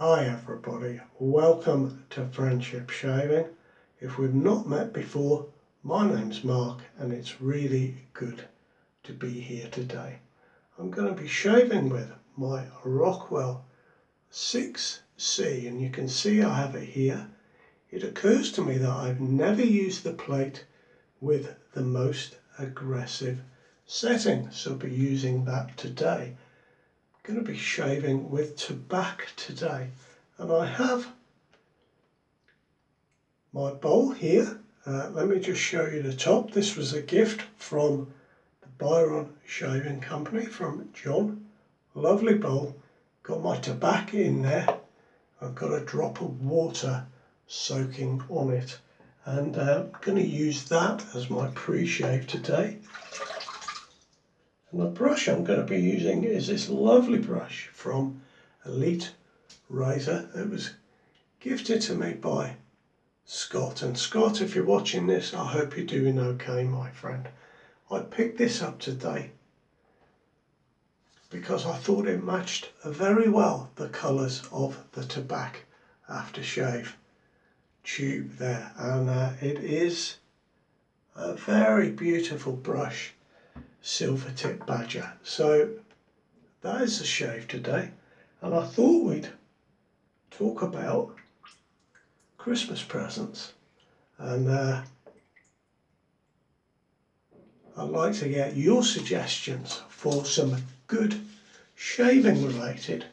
Hi everybody, welcome to Friendship Shaving. If we've not met before, my name's Mark and it's really good to be here today. I'm going to be shaving with my Rockwell 6C and you can see I have it here. It occurs to me that I've never used the plate with the most aggressive setting, so I'll be using that today. Going to be shaving with Tabac today, and I have my bowl here. Let me just show you the top. This was a gift from the Byron Shaving Company from John. Lovely bowl. Got my Tabac in there. I've got a drop of water soaking on it, and I'm going to use that as my pre-shave today. And the brush I'm going to be using is this lovely brush from Elite Razor. It was gifted to me by Scott. And Scott, if you're watching this, I hope you're doing okay, my friend. I picked this up today because I thought it matched very well the colours of the Tabac aftershave tube there. And it is a very beautiful brush. Silver tip badger. So that is the shave today, and I thought we'd talk about Christmas presents, and I'd like to get your suggestions for some good shaving related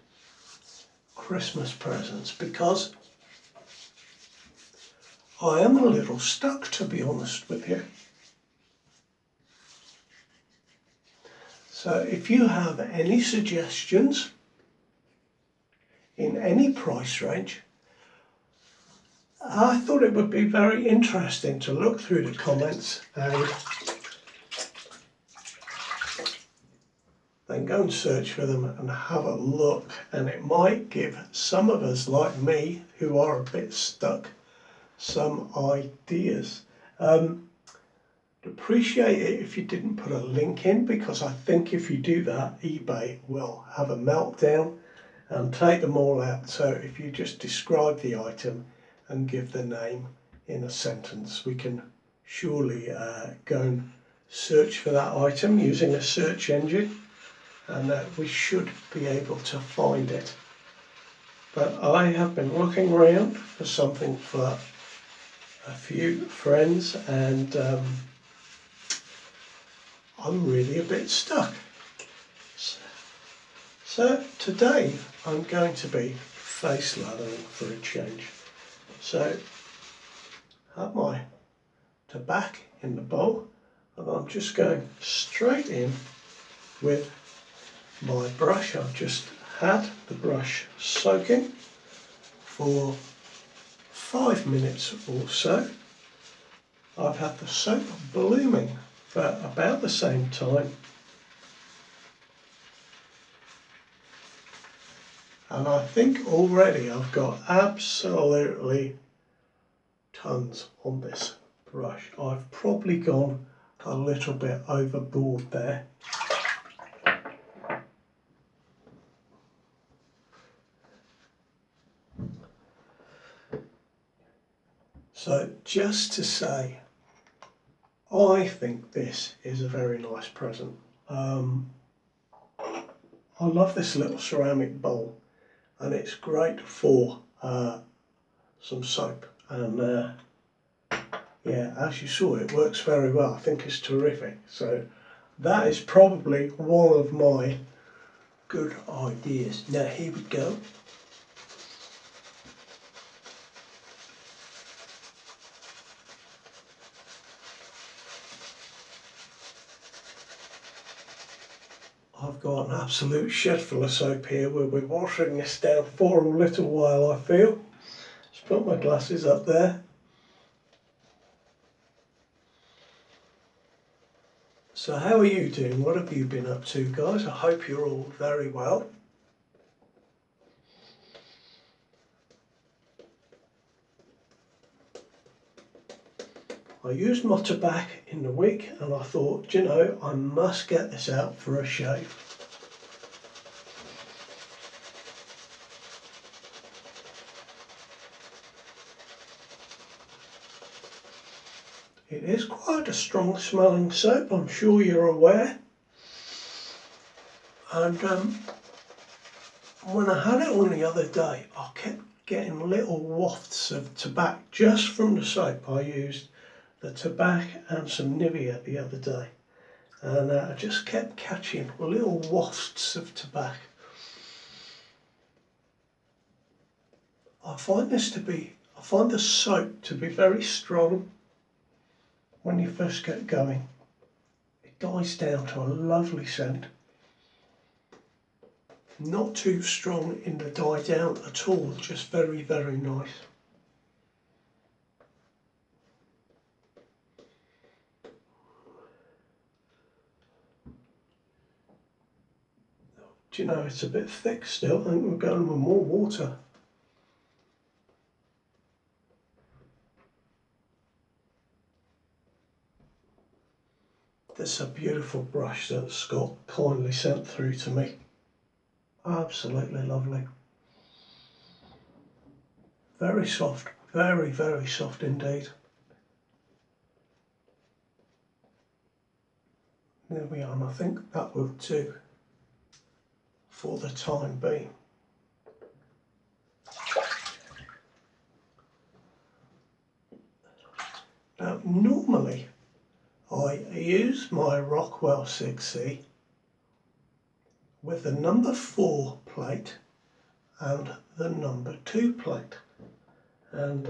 Christmas presents, because I am a little stuck, to be honest with you. So if you have any suggestions in any price range, I thought it would be very interesting to look through the comments and then go and search for them and have a look, and it might give some of us like me who are a bit stuck some ideas. I'd appreciate it if you didn't put a link in, because I think if you do that, eBay will have a meltdown and take them all out. So if you just describe the item and give the name in a sentence, we can surely go and search for that item using a search engine, and we should be able to find it. But I have been looking around for something for a few friends, and I'm really a bit stuck. So today I'm going to be face lathering for a change. So I have my Tabac in the bowl, and I'm just going straight in with my brush. I've just had the brush soaking for 5 minutes or so. I've had the soap blooming for about the same time, and I think already I've got absolutely tons on this brush. I've probably gone a little bit overboard there. So just to say, I think this is a very nice present. I love this little ceramic bowl, and it's great for some soap, and yeah, as you saw, it works very well. I think it's terrific. So that is probably one of my good ideas. Now here we go. I've got an absolute shed full of soap here. We'll be washing this down for a little while, I feel. Just put my glasses up there. So how are you doing? What have you been up to, guys? I hope you're all very well. I used my Tabac in the week, and I thought, you know, I must get this out for a shave. It is quite a strong smelling soap, I'm sure you're aware. And when I had it on the other day, I kept getting little wafts of Tabac just from the soap. I used the Tabac and some Nivea the other day, and I just kept catching little wafts of Tabac. I find the soap to be very strong when you first get going. It dies down to a lovely scent. Not too strong in the die down at all, just very, very nice. Do you know, it's a bit thick still. I think we're going with more water. This is a beautiful brush that Scott kindly sent through to me. Absolutely lovely. Very soft, very, very soft indeed. There we are, and I think that will do for the time being. Now, normally I use my Rockwell 6C with the number 4 plate and the number 2 plate. And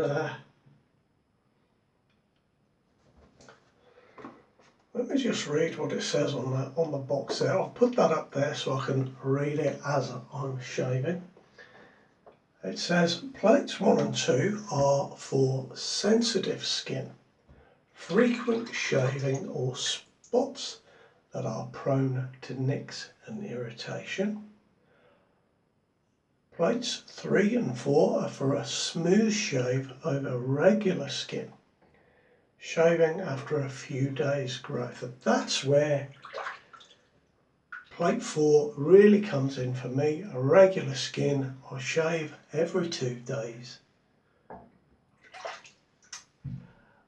let me just read what it says on the box there. I'll put that up there so I can read it as I'm shaving. It says plates 1 and 2 are for sensitive skin, frequent shaving or spots that are prone to nicks and irritation. Plates 3 and 4 are for a smooth shave over regular skin, shaving after a few days growth. And that's where plate 4 really comes in for me. A regular skin, I shave every 2 days.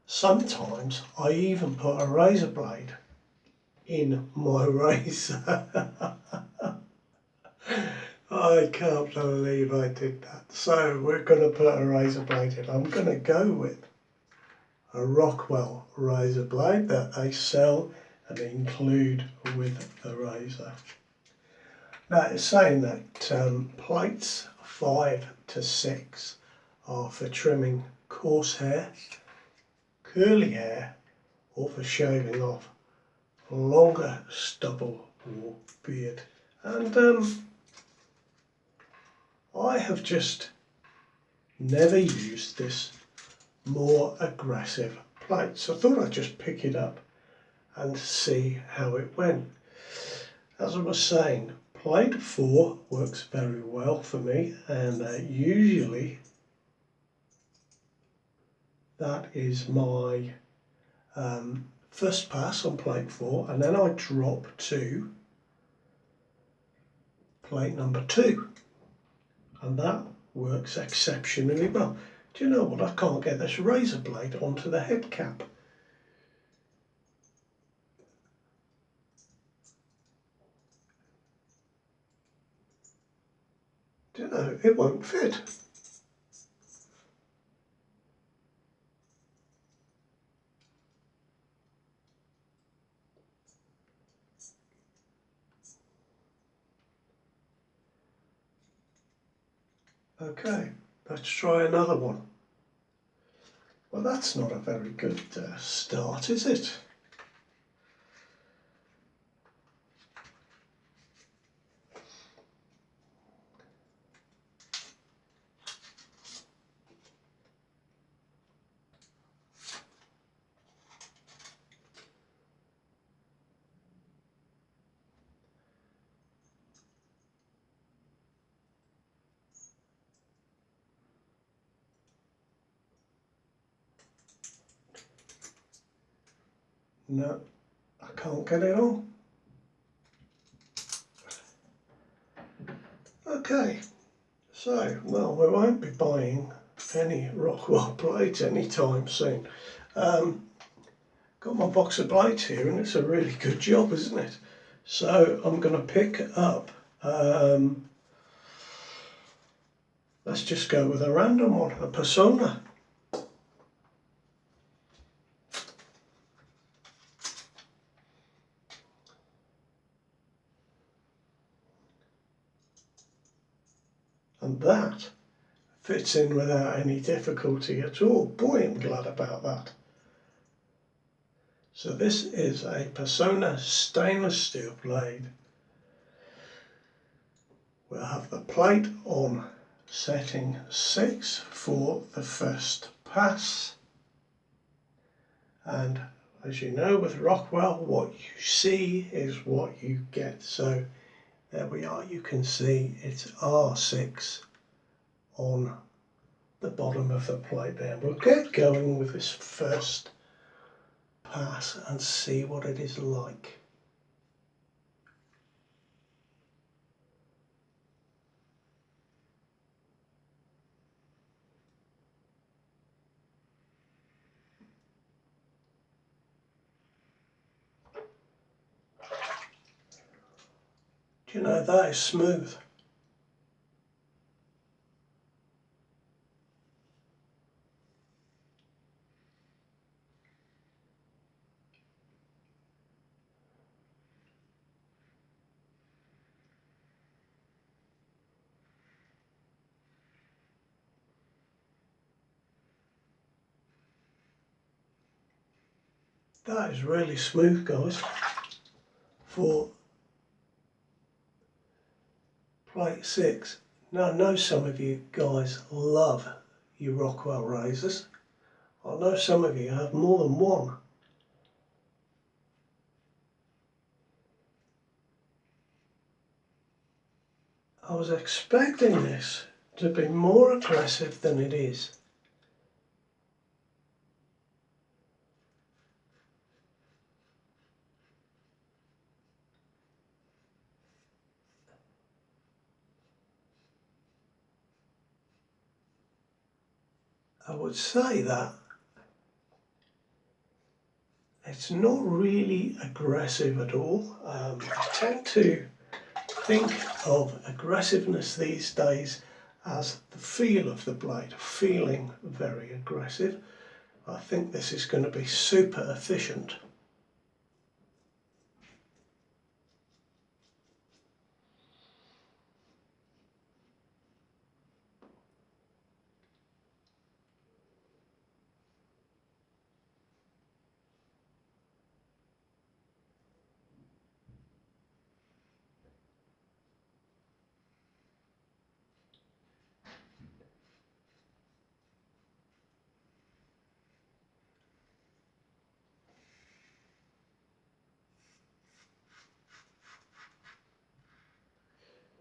Sometimes I even put a razor blade in my razor. I can't believe I did that. So we're going to put a razor blade in. I'm going to go with a Rockwell razor blade that they sell and include with the razor. Now it's saying that plates 5 to 6 are for trimming coarse hair, curly hair, or for shaving off longer stubble or beard. And I have just never used this more aggressive plate, so I thought I'd just pick it up and see how it went. As I was saying, plate 4 works very well for me, and usually that is my first pass on plate 4, and then I drop to plate number 2, and that works exceptionally well. Do you know what? I can't get this razor blade onto the head cap. Do you know, it won't fit. Okay, let's try another one. Well, that's not a very good start, is it? No, I can't get it on. Okay, so, well, we won't be buying any Rockwell plates anytime soon. got my box of blades here, and it's a really good job, isn't it? So I'm going to pick up, let's just go with a random one, a Persona. And that fits in without any difficulty at all. Boy, I'm glad about that. So this is a Persona stainless steel blade. We'll have the plate on setting 6 for the first pass. And as you know, with Rockwell, what you see is what you get. So there we are, you can see it's R6 on the bottom of the plate there. We'll get going with this first pass and see what it is like. Do you know, that is smooth. That is really smooth, guys, for plate 6. Now, I know some of you guys love your Rockwell razors. I know some of you have more than one. I was expecting this to be more aggressive than it is. I would say that it's not really aggressive at all. I tend to think of aggressiveness these days as the feel of the blade, feeling very aggressive. I think this is going to be super efficient.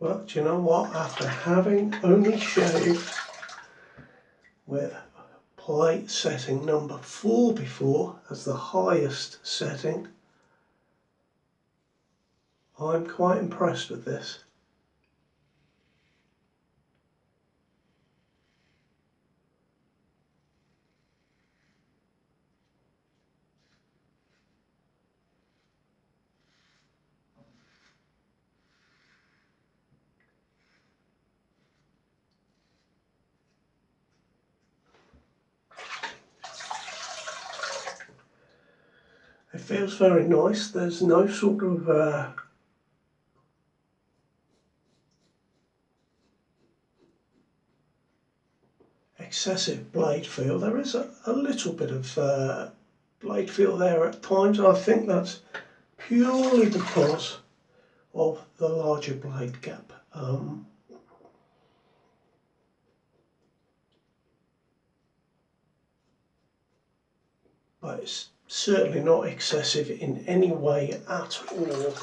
Well, do you know what? After having only shaved with plate setting number 4 before as the highest setting, I'm quite impressed with this. It feels very nice. There's no sort of excessive blade feel. There is a little bit of blade feel there at times, and I think that's purely because of the larger blade gap. But it's certainly not excessive in any way at all.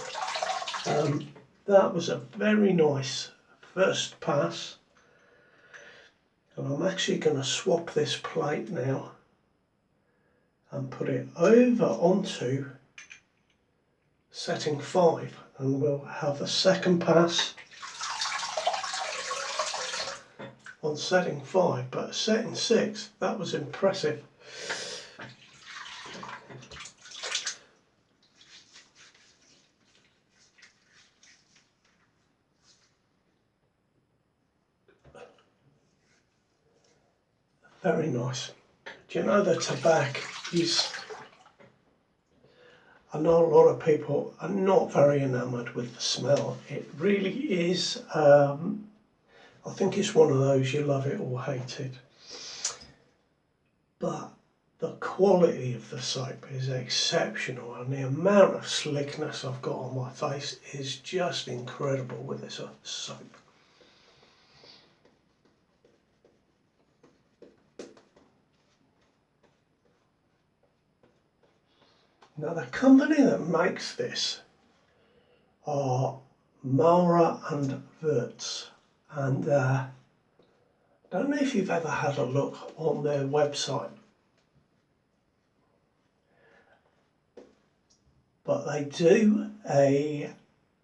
That was a very nice first pass, and I'm actually going to swap this plate now and put it over onto setting 5, and we'll have the second pass on setting 5, but setting 6, that was impressive. Very nice. Do you know the Tabac is, I know a lot of people are not very enamoured with the smell. It really is, I think it's one of those you love it or hate it. But the quality of the soap is exceptional, and the amount of slickness I've got on my face is just incredible with this soap. Now the company that makes this are Maurer and Wirtz, and I don't know if you've ever had a look on their website, but they do an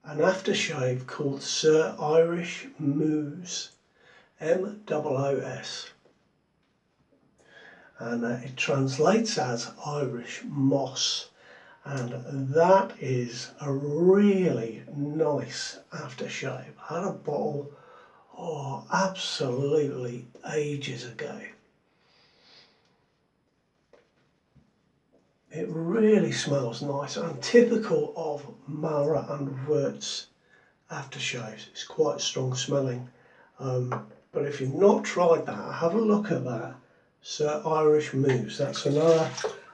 aftershave called Sir Irish Moos, M-O-O-S, and it translates as Irish moss. And that is a really nice aftershave. I had a bottle, absolutely ages ago. It really smells nice and typical of Maurer and Wirtz aftershaves. It's quite strong smelling. But if you've not tried that, have a look at that. Sir Irish Moves. That's another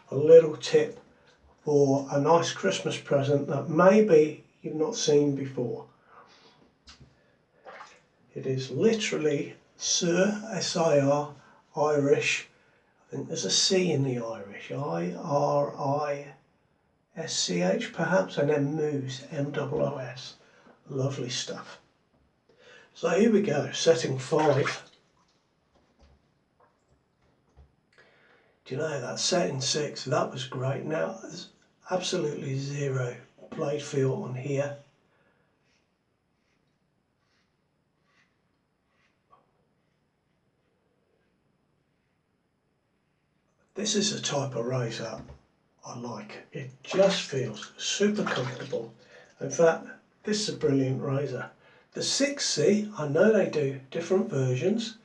little tip for a nice Christmas present that maybe you've not seen before. It is literally Sir, S-I-R, Irish. I think there's a C in the Irish, I-R-I-S-C-H perhaps, and then Moves, M-O-O-S. Lovely stuff. So here we go, setting 5. Do you know that setting 6, that was great. Now there's absolutely zero blade feel on here. This is the type of razor I like. It just feels super comfortable. In fact, this is a brilliant razor. The 6C, I know they do different versions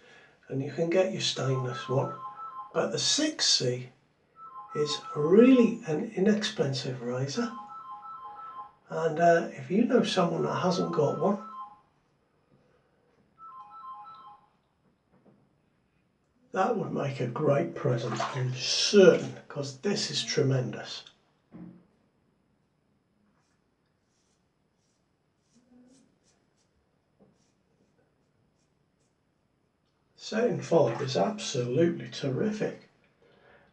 and you can get your stainless one, but the 6C is really an inexpensive razor, and if you know someone that hasn't got one, that would make a great present, I'm certain, because this is tremendous. Setting 5 is absolutely terrific.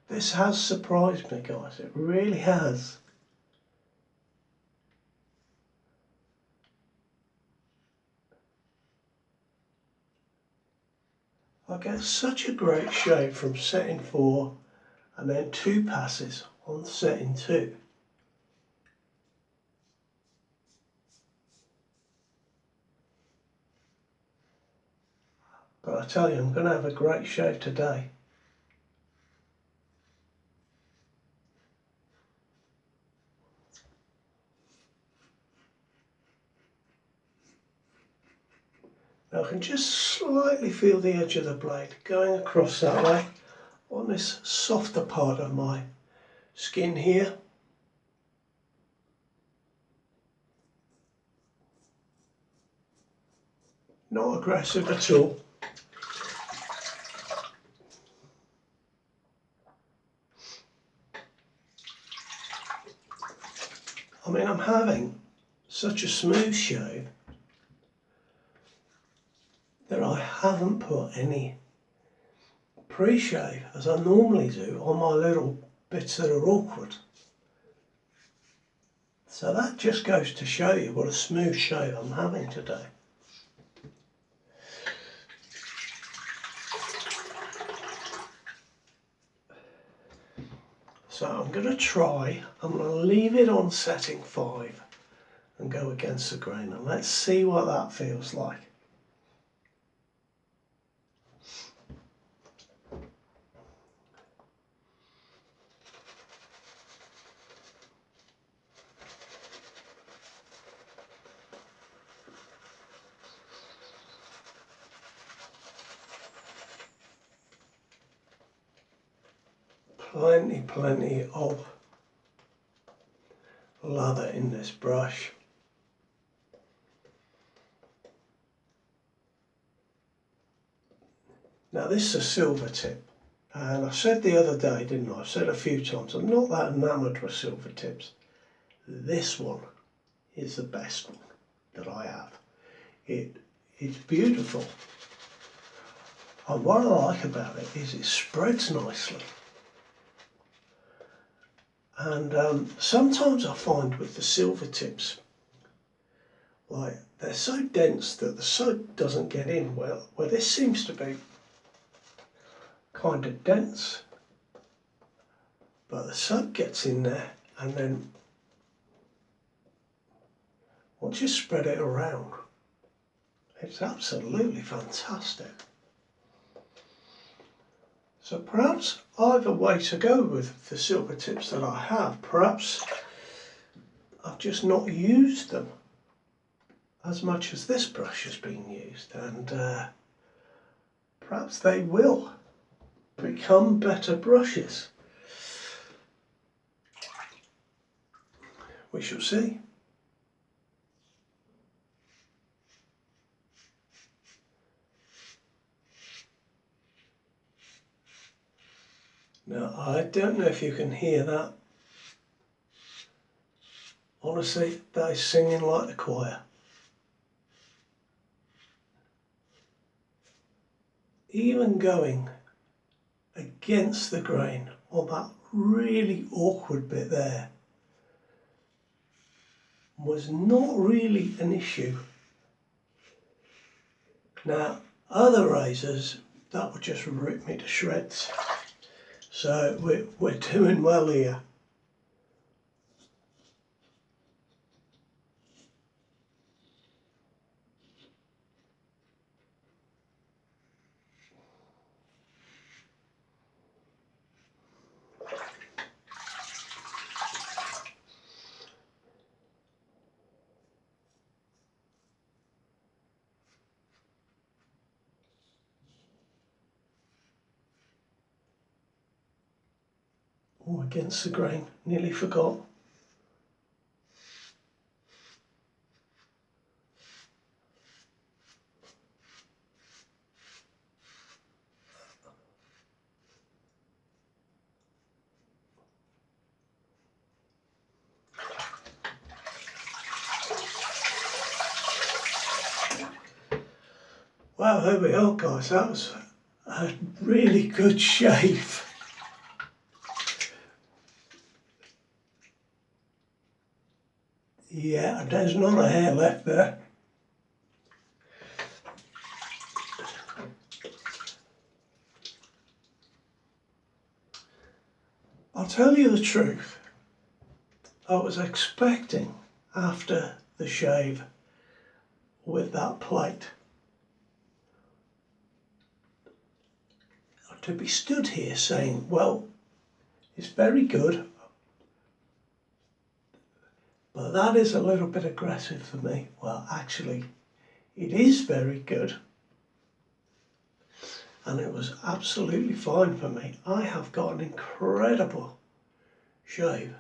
This has surprised me, guys, it really has. I get such a great shave from setting 4 and then 2 passes on setting 2. But I tell you, I'm going to have a great shave today. Now I can just slightly feel the edge of the blade going across that way on this softer part of my skin here. Not aggressive at all. I mean, I'm having such a smooth shave that I haven't put any pre-shave as I normally do on my little bits that are awkward. So that just goes to show you what a smooth shave I'm having today. So I'm going to leave it on setting 5 and go against the grain, and let's see what that feels like. plenty of lather in this brush. Now this is a silver tip, and I said the other day, didn't I? I've said a few times, I'm not that enamoured with silver tips. This one is the best one that I have. It's beautiful. And what I like about it is it spreads nicely. And sometimes I find with the silver tips, like they're so dense that the soap doesn't get in well. Well, this seems to be kind of dense, but the soap gets in there, and then once you spread it around, it's absolutely fantastic. So perhaps either way to go with the silver tips that I have. Perhaps I've just not used them as much as this brush has been used, and perhaps they will become better brushes. We shall see. Now, I don't know if you can hear that. Honestly, that is singing like the choir. Even going against the grain on that really awkward bit there was not really an issue. Now, other razors, that would just rip me to shreds. So we're doing well here. Oh, against the grain, nearly forgot. Wow, there we are, guys. That was a really good shave. Yeah, there's not a hair left there. I'll tell you the truth. I was expecting, after the shave with that plate, to be stood here saying, well, it's very good, but that is a little bit aggressive for me. Well, actually, it is very good. And it was absolutely fine for me. I have got an incredible shave.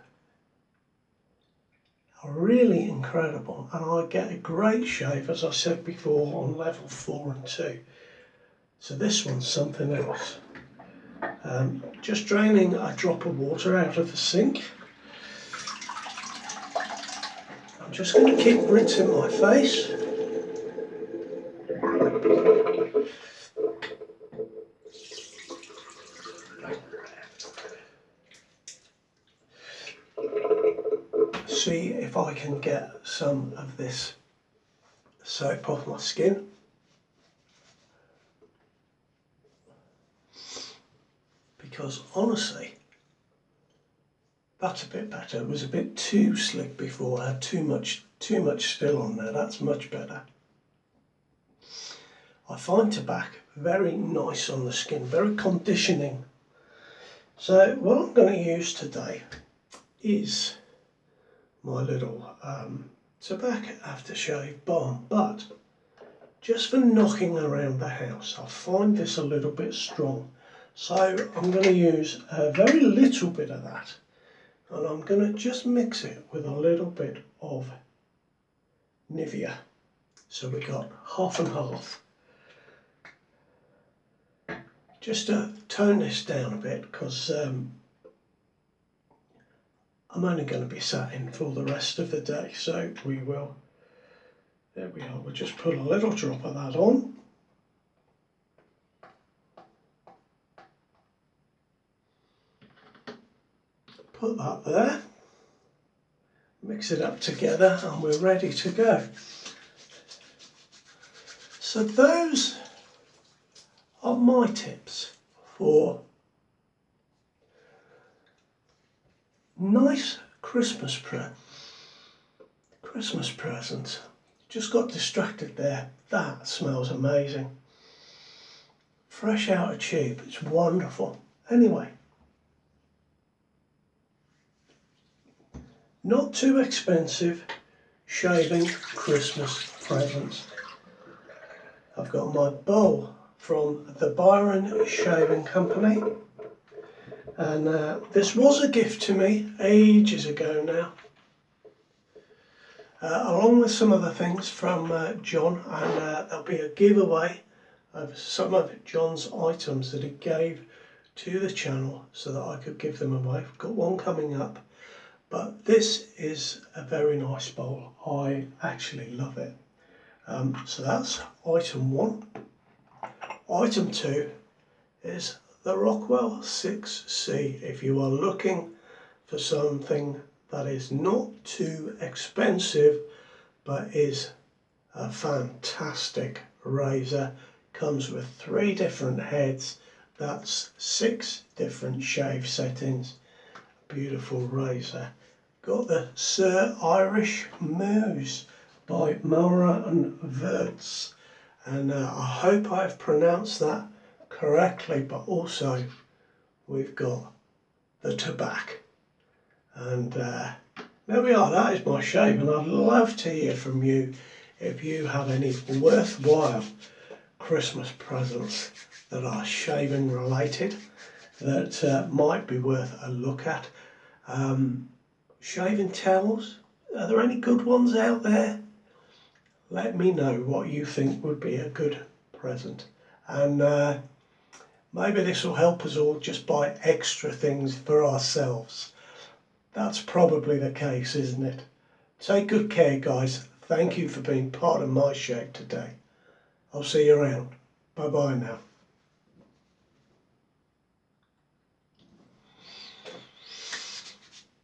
Really incredible. And I get a great shave, as I said before, on level 4 and 2. So this one's something else. Just draining a drop of water out of the sink. I'm just going to keep rinsing my face. See if I can get some of this soap off my skin. Because honestly, that's a bit better. It was a bit too slick before. I had too much still on there. That's much better. I find Tabac very nice on the skin, very conditioning. So what I'm going to use today is my little Tabac aftershave balm, but just for knocking around the house. I find this a little bit strong, So I'm going to use a very little bit of that, and I'm going to just mix it with a little bit of Nivea. So we got half and half. Just to tone this down a bit, because I'm only going to be sat in for the rest of the day, so we will, there we are, we'll just put a little drop of that on. Put that there, mix it up together, and we're ready to go. So those are my tips for nice Christmas presents. Just got distracted there. That smells amazing. Fresh out of tube, it's wonderful. Anyway, not too expensive shaving Christmas presents. I've got my bowl from the Byron Shaving Company, and this was a gift to me ages ago now, along with some other things from John, and there'll be a giveaway of some of John's items that he gave to the channel so that I could give them away. I've got one coming up, but this is a very nice bowl. I actually love it. So that's item 1. Item 2 is the Rockwell 6C. If you are looking for something that is not too expensive but is a fantastic razor, comes with 3 different heads, that's 6 different shave settings, beautiful razor. Got the Sir Irish Mouse by Maurer Wirtz, and I hope I've pronounced that correctly, but also we've got the Tabac, and there we are. That is my shave, and I'd love to hear from you if you have any worthwhile Christmas presents that are shaving related that might be worth a look at. Shaving towels, are there any good ones out there? Let me know what you think would be a good present, and maybe this will help us all just buy extra things for ourselves. That's probably the case, isn't it? Take good care, guys. Thank you for being part of my shave today. I'll see you around. Bye bye now.